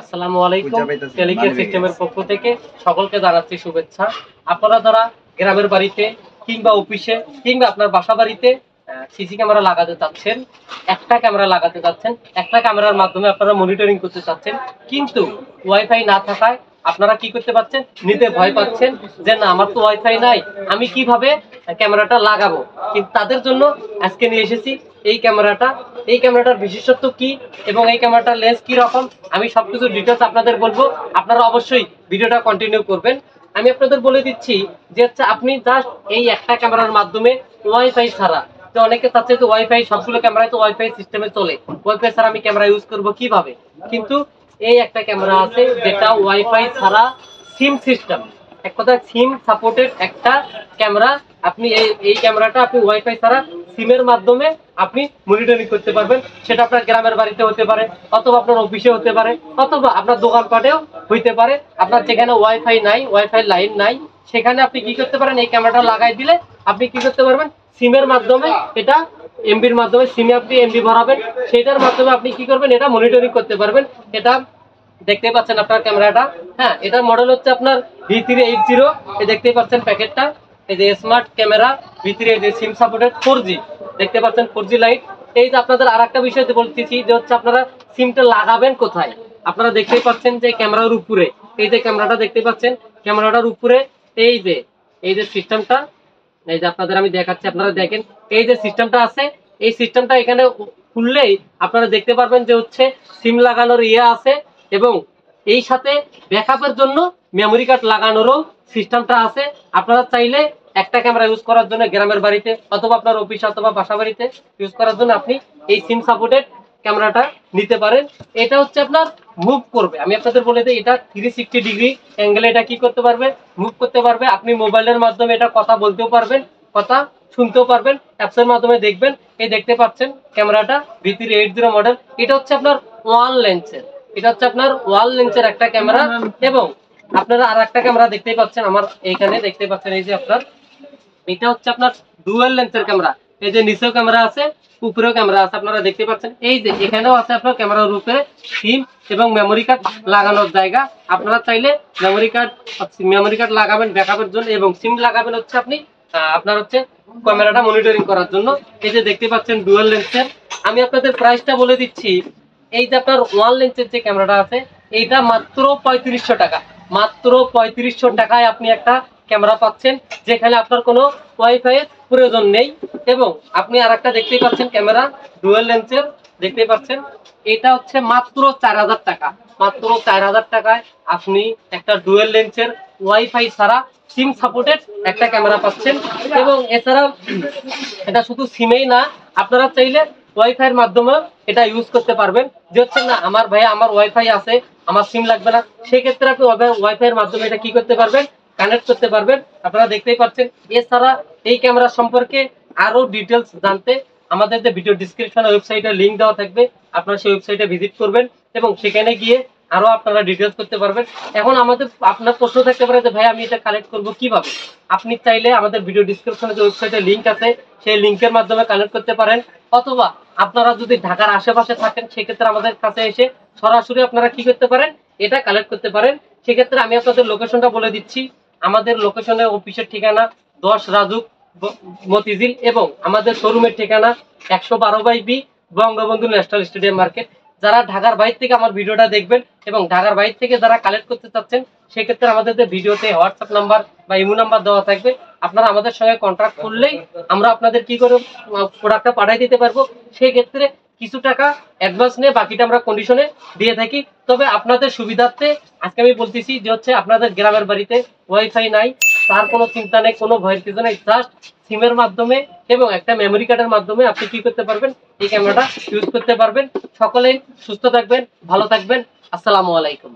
আসসালামু আলাইকুম। টেলিকেয়ার সিস্টেমের পক্ষ থেকে সকলকে জানাচ্ছি শুভেচ্ছা। আপনারা যারা গ্রামের বাড়িতে কিংবা অফিসে কিংবা আপনার বাসা বাড়িতে সিসি ক্যামেরা লাগাতে চাচ্ছেন, একটা ক্যামেরা লাগাতে চাচ্ছেন, একটা ক্যামেরার মাধ্যমে আপনারা মনিটরিং করতে চাচ্ছেন, কিন্তু ওয়াইফাই না থাকায় আপনারা কি করতে পারছেন, নিতে ভয় পাচ্ছেন যে না আমার তো ওয়াইফাই নাই, আমি কিভাবে ক্যামেরাটা লাগাবো। কিন্তু তাদের জন্য আজকে নিয়ে এসেছি এই ক্যামেরাটা। এই ক্যামেরাটার বিশেষত্ব কি এবং এই ক্যামেরাটার লেন্স কি রকম আমি সবকিছু ডিটেলস আপনাদের বলবো। আপনারা অবশ্যই ভিডিওটা কন্টিনিউ করবেন। আমি আপনাদের বলে দিচ্ছি যে হচ্ছে আপনি জাস্ট এই একটা ক্যামেরার মাধ্যমে ওয়াইফাই ছাড়া, তো অনেকে চাচ্ছে যে ওয়াইফাই সবগুলো ক্যামেরায় তো ওয়াইফাই সিস্টেমে চলে, ওয়াইফাই ছাড়া আমি ক্যামেরা ইউজ করব কিভাবে। কিন্তু এই একটা ক্যামেরা আছে যেটা ওয়াইফাই ছাড়া সিম সিস্টেম, এক কথা সিম সাপোর্টেড একটা ক্যামেরা। আপনি এই ক্যামেরাটা আপনি ওয়াইফাই ছাড়া সিমের মাধ্যমে আপনি মনিটরিং করতে পারবেন। সেটা আপনার গ্রামের বাড়িতে হতে পারে, অথবা আপনার অফিসে হতে পারে, অথবা আপনার দোকানপাটেও হইতে পারে। আপনার যেখানে ওয়াইফাই নাই, ওয়াইফাই লাইন নাই, সেখানে আপনি কি করতে পারেন, এই ক্যামেরাটা লাগাই দিলে আপনি কি করতে পারবেন, সিমের মাধ্যমে এটা এমবির মাধ্যমে সিমে আপনি এমবি ভরাবেন, সেটার মাধ্যমে আপনি কি করবেন, এটা মনিটরিং করতে পারবেন। এটা দেখতে পাচ্ছেন আপনার ক্যামেরাটা, হ্যাঁ এটার মডেল হচ্ছে আপনার V380। এই দেখতে পাচ্ছেন প্যাকেটটা, এই যে smart camera V380 SIM supported 4G, দেখতে পাচ্ছেন 4G লাইট। এই যে আপনাদের আরেকটা বিষয় বলতেছি যে হচ্ছে আপনারা সিমটা লাগাবেন কোথায়। আপনারা দেখতেই পাচ্ছেন যে ক্যামেরার উপরে, এই যে ক্যামেরাটা দেখতে পাচ্ছেন, ক্যামেরাটার উপরে এই যে সিস্টেমটা, এই যে আপনাদের আমি দেখাচ্ছি, আপনারা দেখেন এই যে সিস্টেমটা আছে, এই সিস্টেমটা এখানে খুললেই আপনারা দেখতে পারবেন যে হচ্ছে সিম লাগানোর আছে, এবং এই সাথে ব্যাকআপের জন্য মেমোরি কার্ড লাগানোরও সিস্টেমটা আছে। আপনারা চাইলে একটা ক্যামেরা ইউজ করার জন্য গ্রামের বাড়িতে অথবা আপনার অফিস অথবা বাসা বাড়িতে ইউজ করার জন্য আপনি এই সিম সাপোর্টেড ক্যামেরাটা নিতে পারেন। এটা হচ্ছে আপনার মুভ করবে, আমি আপনাদের বলে দিই, এটা 360 ডিগ্রি অ্যাঙ্গেলে এটা কি করতে পারবে, মুভ করতে পারবে। আপনি মোবাইলের মাধ্যমে এটা কথা বলতেও পারবেন, কথা শুনতেও পারবেন, অ্যাপসের মাধ্যমে দেখবেন। এই দেখতে পাচ্ছেন ক্যামেরাটা V380 মডেল। এটা হচ্ছে আপনার ওয়ান লেন্সের, এটা হচ্ছে আপনার ওয়াল লেন্সের একটা ক্যামেরা। এবং আপনারা আর একটা ক্যামেরা দেখতেই পাচ্ছেন আমার এইখানে, দেখতে পাচ্ছেন এই যে আপনার, এটা হচ্ছে আপনার ডুয়াল লেন্সের ক্যামেরা। এই যে নিচেও ক্যামেরা আছে, উপরেও ক্যামেরা আছে, আপনারা দেখতে পাচ্ছেন। এই যে এখানেও আছে আপনার ক্যামেরার উপরে সিম এবং মেমোরি কার্ড লাগানোর জায়গা। আপনারা চাইলে মেমোরি কার্ড লাগাবেন ব্যাকআপের জন্য, এবং সিম লাগাবেন হচ্ছে আপনি আপনার হচ্ছে ক্যামেরাটা মনিটরিং করার জন্য। এই যে দেখতে পাচ্ছেন ডুয়াল লেন্সের। আমি আপনাদের প্রাইসটা বলে দিচ্ছি। এই যে আপনার ওয়ান লেন্সের যে ক্যামেরাটা আছে, এইটা মাত্র 3500 টাকা, মাত্র 3500 টাকায় আপনি একটা ক্যামেরা পাচ্ছেন, যেখানে আপনার কোনো ওয়াইফাই এর প্রয়োজন নেই। এবং আপনি আর একটা দেখতেই পাচ্ছেন ক্যামেরা ডুয়াল লেন্সের, দেখতেই পাচ্ছেন, এটা হচ্ছে মাত্র 4000 টাকা, মাত্র 4000 টাকায় আপনি একটা ডুয়াল লেন্সের ওয়াইফাই ছাড়া সিম সাপোর্টেড একটা ক্যামেরা পাচ্ছেন। এবং এছাড়াও এটা শুধু সিমেই না, আপনারা চাইলে ওয়াইফাই এর মাধ্যমে এটা ইউজ করতে পারবেন। যে হচ্ছে না আমার ভাই আমার ওয়াইফাই আছে, আমার সিম লাগবে না, সেক্ষেত্রে আপনি ওয়াইফাই এর মাধ্যমে এটা কি করতে পারবেন, কানেক্ট করতে পারবেন। আপনারা দেখতেই পাচ্ছেন। এছাড়া এই ক্যামেরা সম্পর্কে আরো ডিটেলস জানতে আমাদের যে ভিডিও ডিসক্রিপশনে ওয়েবসাইটে লিংক দেওয়া থাকবে, আপনারা সেই ওয়েবসাইটে ভিজিট করবেন এবং সেখানে গিয়ে আরো আপনারা ডিটেলস করতে পারবেন। এখন আপনার প্রশ্ন থাকতে পারে যে ভাই আমি এটা কানেক্ট করব কিভাবে। আপনি চাইলে আমাদের ভিডিও ডিসক্রিপশনে যে ওয়েবসাইটে লিংক আছে, সেই লিংকের মাধ্যমে কানেক্ট করতে পারেন। অথবা আপনারা যদি ঢাকার আশেপাশে থাকেন, সেক্ষেত্রে আমাদের কাছে এসে সরাসরি আপনারা কি করতে পারেন, এটা কালেক্ট করতে পারেন। সেক্ষেত্রে আমি আপনাদের লোকেশনটা বলে দিচ্ছি। আমাদের লোকেশনের অফিসের ঠিকানা 10 রাজুক মতিঝিল, এবং আমাদের শোরুমের ঠিকানা 112/B Bangabandhu national stadium market. যারা ঢাকার বাইরে থেকে আমার ভিডিওটা দেখবেন এবং ঢাকার বাইরে থেকে যারা কালেক্ট করতে চাচ্ছেন, সেক্ষেত্রে আমাদের যে ভিডিওতে হোয়াটসঅ্যাপ নাম্বার বা ইমো নাম্বার দেওয়া থাকবে, আপনারা আমাদের সঙ্গে কন্ট্যাক্ট করলেই আমরা আপনাদের কি করে প্রোডাক্টটা পাঠিয়ে দিতে পারবো। সেই ক্ষেত্রে কিছু টাকা অ্যাডভান্স নিয়ে বাকিটা আমরা কন্ডিশনে দিয়ে থাকি। তবে আপনাদের সুবিধার্থে আজকে আমি বলতেছি যে হচ্ছে আপনাদের গ্রামের বাড়িতে ওয়াইফাই নাই, তার কোনো চিন্তা নেই, কোনো ভয়ের কিছু নেই। জাস্ট সিমের মাধ্যমে এবং একটা মেমোরি কার্ডের মাধ্যমে আপনি কি করতে পারবেন, এই ক্যামেরাটা ইউজ করতে পারবেন। সকলেই সুস্থ থাকবেন, ভালো থাকবেন। আসসালামু আলাইকুম।